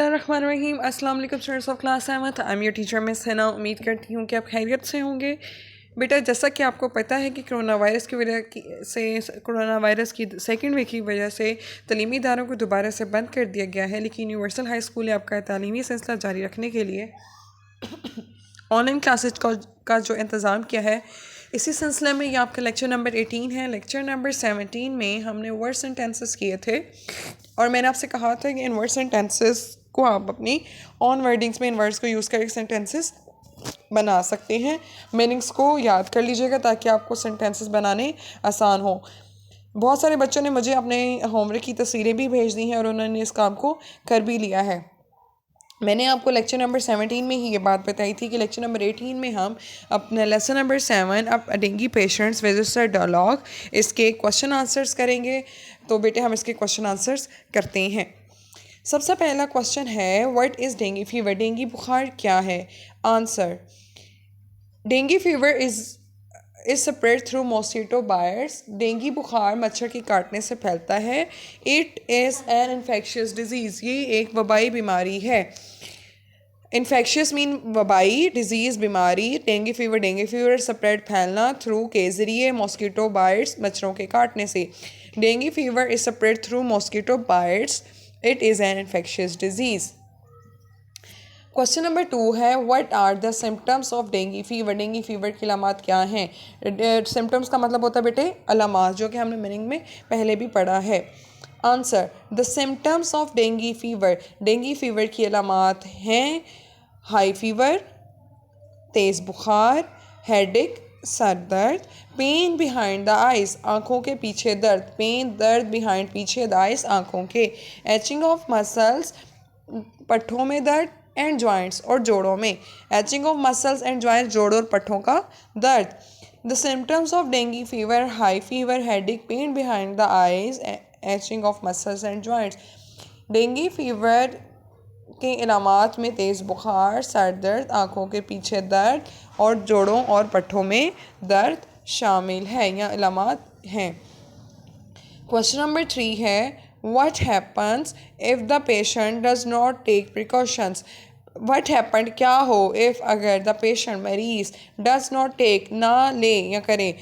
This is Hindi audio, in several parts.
रहीम अस्सलाम वालेकुम students of class 7th। I am your teacher miss Hina. उम्मीद करती हूँ कि आप खैरियत से होंगे। बेटा, जैसा कि आपको पता है कि कोरोना वायरस की सेकेंड वेव की वजह से तलीमी इदारों को दोबारा से बंद कर दिया गया है, लेकिन यूनिवर्सल हाई स्कूल ने आपका तालीमी सिलसिला जारी रखने के लिए ऑनलाइन क्लासेज का जो इंतज़ाम किया है। इसी सिलसिले में ये आपका लेक्चर नंबर 18 है। लेक्चर नंबर 17 में हमने वर्ड सेंटेंसेस किए थे और मैंने आपसे कहा था कि इन वर्ड सेंटेंसेस को आप अपनी ऑन वर्डिंग्स में इन वर्ड्स को यूज़ करके सेंटेंसेस बना सकते हैं। मीनिंग्स को याद कर लीजिएगा ताकि आपको सेंटेंसेस बनाने आसान हो। बहुत सारे बच्चों ने मुझे अपने होमवर्क की तस्वीरें भी भेज दी हैं और उन्होंने इस काम को कर भी लिया है। मैंने आपको लेक्चर नंबर 17 में ही ये बात बताई थी कि लेक्चर नंबर 18 में हम अपना लेसन नंबर 7 अब डेंगू पेशेंट्स विजिटर डायलॉग इसके क्वेश्चन आंसर्स करेंगे। तो बेटे हम इसके क्वेश्चन आंसर्स करते हैं। सबसे पहला क्वेश्चन है, what is dengue fever? Dengue बुखार क्या है? Answer, dengue fever is spread through mosquito bytes. Dengue बुखार मच्छर के काटने से फैलता है। It is an infectious disease, ये एक वबाई बीमारी है। इन्फेक्शियस मीन वबाई, डिजीज़ बीमारी। डेंगू फीवर स्प्रेड फैलना थ्रू के ज़रिए मॉस्किटो बाइट्स मच्छरों के काटने से। Dengue fever is spread through mosquito bytes, it is an infectious disease. Question number 2 है, what are the symptoms of dengue fever? Dengue fever की अलामात क्या हैं? सिम्टम्स का मतलब होता है बेटे अलामात, जो कि हमने मीनिंग में पहले भी पढ़ा है। Answer, the symptoms of dengue fever, dengue fever की अलामात हैं हाई फीवर, तेज़ बुखार, हेडेक सर दर्द, पेन बिहाइंड द आइज़ आँखों के पीछे दर्द, पेन दर्द बिहाइंड पीछे द आइज़ आँखों के, एचिंग ऑफ मसल्स पट्ठों में दर्द, एंड जॉइंट्स और जोड़ों में, aching of muscles and joints जोड़ों और पट्ठों का दर्द। The symptoms of dengue fever high fever, headache, pain behind the eyes, aching of muscles and joints. Dengue fever के इलामात में तेज़ बुखार, सर दर्द, आँखों के पीछे दर्द और जोड़ों और पट्ठों में दर्द शामिल है या इलामात हैं। क्वेश्चन नंबर 3 है, what happens if the patient does not take precautions? What happen क्या हो इफ़ अगर द पेशेंट मरीज़ डज नॉट टेक ना ले या करे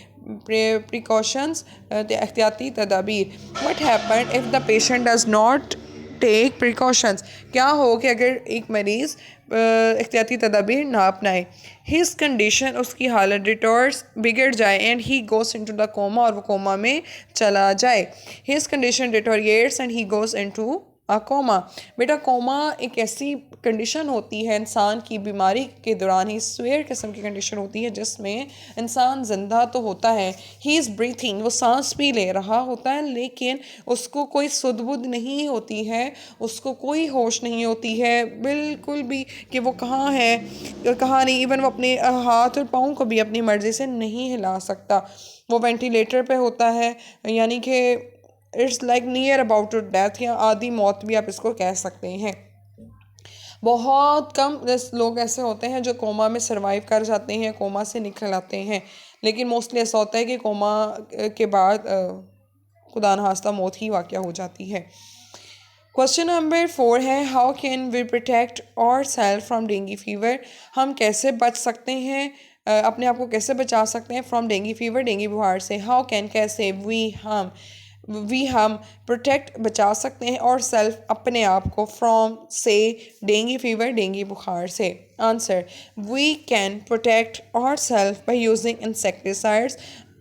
प्रिकॉशंस एहतियाती तदाबीर। What happen if the patient does not take precautions, क्या हो कि अगर एक मरीज़ एहतियाती तदाबीर ना अपनाए। हिज कंडीशन, उसकी हालत रिटर्स बिगड़ जाए, and he goes into the coma, और वो कोमा में चला जाए। His condition deteriorates and he goes into a coma. बेटा कोमा एक ऐसी कंडीशन होती है इंसान की बीमारी के दौरान, ही स्वेयर किस्म की कंडीशन होती है जिसमें इंसान जिंदा तो होता है, ही इज़ ब्रीथिंग, वो सांस भी ले रहा होता है, लेकिन उसको कोई सुध-बुध नहीं होती है, उसको कोई होश नहीं होती है बिल्कुल भी कि वो कहाँ है कहाँ नहीं। इवन वो अपने हाथ और पाँव को भी अपनी मर्ज़ी से नहीं हिला सकता। वो वेंटिलेटर पे होता है, यानी कि it's like near about to death, या आधी मौत भी आप इसको कह सकते हैं। बहुत कम लोग ऐसे होते हैं जो कोमा में सर्वाइव कर जाते हैं, कोमा से निकल आते हैं, लेकिन मोस्टली ऐसा होता है कि कोमा के बाद खुदा न खास्ता मौत ही वाक़या हो जाती है। क्वेश्चन नंबर 4 है, हाउ कैन वी प्रोटेक्ट और सेल्फ फ्रॉम डेंगू फीवर? हम कैसे बच सकते हैं, अपने आप को कैसे बचा सकते हैं फ्रॉम डेंगू फीवर, डेंगू बुखार से? हाउ कैन कैसे, हम प्रोटेक्ट बचा सकते हैं और सेल्फ अपने आप को फ्रॉम से डेंगू फीवर, डेंगू बुखार से। आंसर, वी कैन प्रोटेक्ट और सेल्फ बाय यूजिंग इंसेक्टिसाइड्स,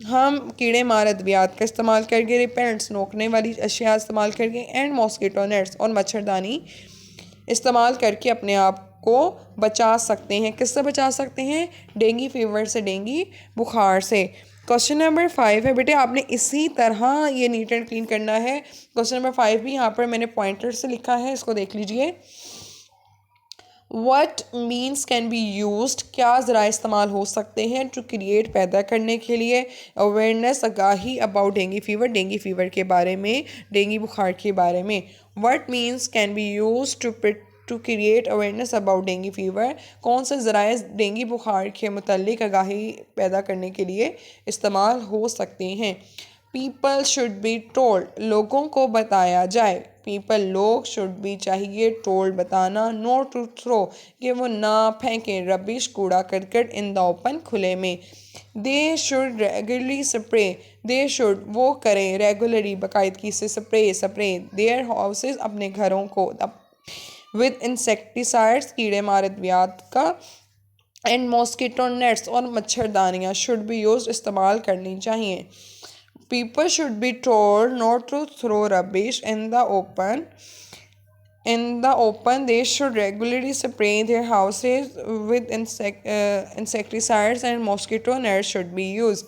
हम कीड़े मार अद्वियात का इस्तेमाल करके, रिपेलेंट्स नोकने वाली अशिया इस्तेमाल करके, एंड मॉस्किटो नेट्स और मच्छरदानी इस्तेमाल करके अपने आप को बचा सकते हैं। किससे बचा सकते हैं? डेंगू फीवर से, डेंगू बुखार से। क्वेश्चन नंबर 5 है बेटे, आपने इसी तरह ये नीट एंड क्लीन करना है। क्वेश्चन नंबर 5 भी यहाँ पर मैंने पॉइंटर से लिखा है, इसको देख लीजिए। What means can be used, क्या ज़रा इस्तेमाल हो सकते हैं टू क्रिएट पैदा करने के लिए awareness, Agahi about dengue fever के बारे में, डेंगू बुखार के बारे में। What means can be used to create awareness about dengue fever, कौन से ज़राए डेंगू बुखार के मुतल्लिक आगाही पैदा करने के लिए इस्तेमाल हो सकते हैं? पीपल शुड बी टोल्ड, लोगों को बताया जाए। पीपल लोग, शुड बी चाहिए, टोल्ड बताना, नो टू थ्रो कि वो ना फेंकें रबिश कूड़ा करकट इन द ओपन खुले में। They should regularly spray, they should वो करें रेगुलरली बाकायदगी से स्प्रे देयर हाउसेज अपने घरों को विद इंसेक्टिसाइड्स कीड़े मार अद्वियात का एंड मॉस्किटो नेट्स और मच्छरदानियाँ शुड बी यूज इस्तेमाल करनी चाहिए। People should be told not to throw rubbish in the open. In the open, they should regularly spray their houses with insecticides and mosquito nets should be used.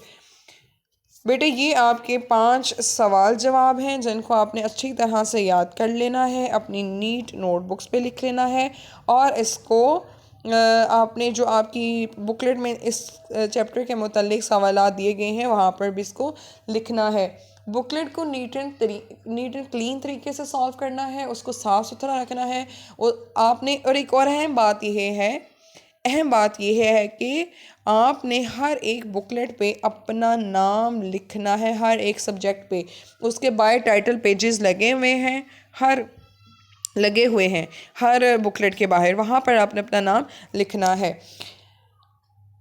बेटे ये आपके 5 सवाल जवाब हैं जिनको आपने अच्छी तरह से याद कर लेना है, अपनी नीट नोटबुक्स पे लिख लेना है और इसको आपने जो आपकी बुकलेट में इस चैप्टर के मुतालिक सवालात दिए गए हैं वहाँ पर भी इसको लिखना है। बुकलेट को नीट एंड क्लीन तरीके से सॉल्व करना है, उसको साफ़ सुथरा रखना है। और आपने और एक और अहम बात यह है कि आपने हर एक बुकलेट पे अपना नाम लिखना है, हर एक सब्जेक्ट पे। उसके बाय टाइटल पेजेस लगे हुए हैं हर बुकलेट के बाहर, वहाँ पर आपने अपना नाम लिखना है।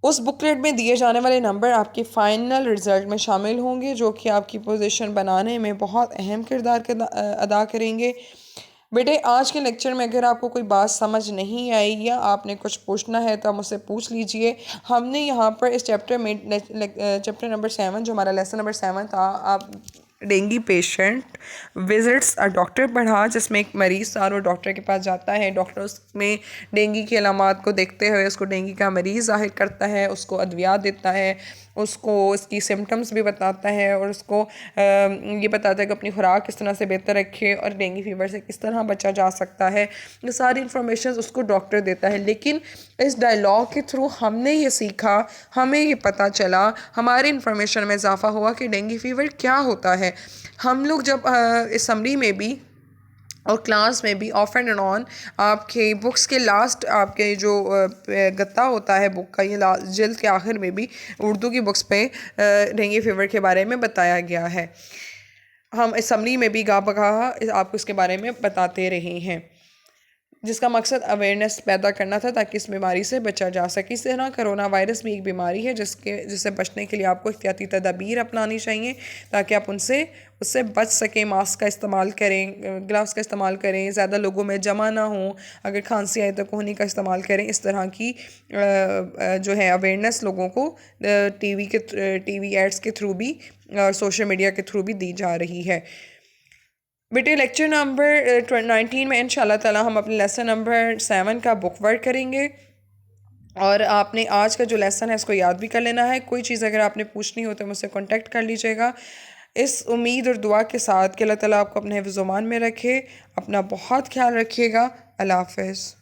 उस बुकलेट में दिए जाने वाले नंबर आपके फ़ाइनल रिज़ल्ट में शामिल होंगे जो कि आपकी पोजीशन बनाने में बहुत अहम किरदार अदा करेंगे। बेटे आज के लेक्चर में अगर आपको कोई बात समझ नहीं आई या आपने कुछ पूछना है तो आप मुझसे पूछ लीजिए। हमने यहाँ पर इस चैप्टर में चैप्टर नंबर 7 जो हमारा लेसन नंबर 7 था, आप dengue patient visits a doctor पढ़ा, जिसमें एक मरीज़ था और वो डॉक्टर के पास जाता है। डॉक्टर उसमें डेंगू की अलामात को देखते हुए उसको डेंगू का मरीज़ ज़ाहिर करता है, उसको अद्वियात देता है, उसको उसकी सिम्टम्स भी बताता है और उसको ये बताता है कि अपनी खुराक किस तरह से बेहतर रखे और डेंगू फीवर से किस तरह बचा जा सकता है। ये सारी इन्फॉर्मेशन उसको डॉक्टर देता है। लेकिन इस डायलॉग के थ्रू हमने ये सीखा, हमें ये पता चला, हमारी इन्फॉर्मेशन में इजाफा हुआ कि डेंगू फीवर क्या होता है। हम लोग जब असम्बली में भी और क्लास में भी ऑफ एंड ऑन आपके बुक्स के लास्ट आपके जो गत्ता होता है बुक का, ये जिल्द के आखिर में भी उर्दू की बुक्स पे डेंगू फीवर के बारे में बताया गया है। हम असम्बली में भी गा बगा आपको इसके बारे में बताते रहे हैं, जिसका मकसद अवेयरनेस पैदा करना था ताकि इस बीमारी से बचा जा सके। इस तरह कोरोना वायरस भी एक बीमारी है जिससे बचने के लिए आपको एहतियाती तदाबीर अपनानी चाहिए ताकि आप उससे बच सकें। मास्क का इस्तेमाल करें, ग्लव्स का इस्तेमाल करें, ज़्यादा लोगों में जमा ना हो, अगर खांसी आए तो कोहनी का इस्तेमाल करें। इस तरह की जो है अवेयरनेस लोगों को टीवी एड्स के थ्रू भी और सोशल मीडिया के थ्रू भी दी जा रही है। बेटे लेक्चर नंबर 19 में इंशाल्लाह ताला हम अपने लेसन नंबर 7 का बुक वर्क करेंगे और आपने आज का जो लेसन है इसको याद भी कर लेना है। कोई चीज़ अगर आपने पूछनी हो तो मुझसे कांटेक्ट कर लीजिएगा। इस उम्मीद और दुआ के साथ कि अल्लाह ताला आपको अपने हिफ्ज़-ओ-मान में रखे। अपना बहुत ख्याल रखिएगा। अल्लाह हाफ़िज़।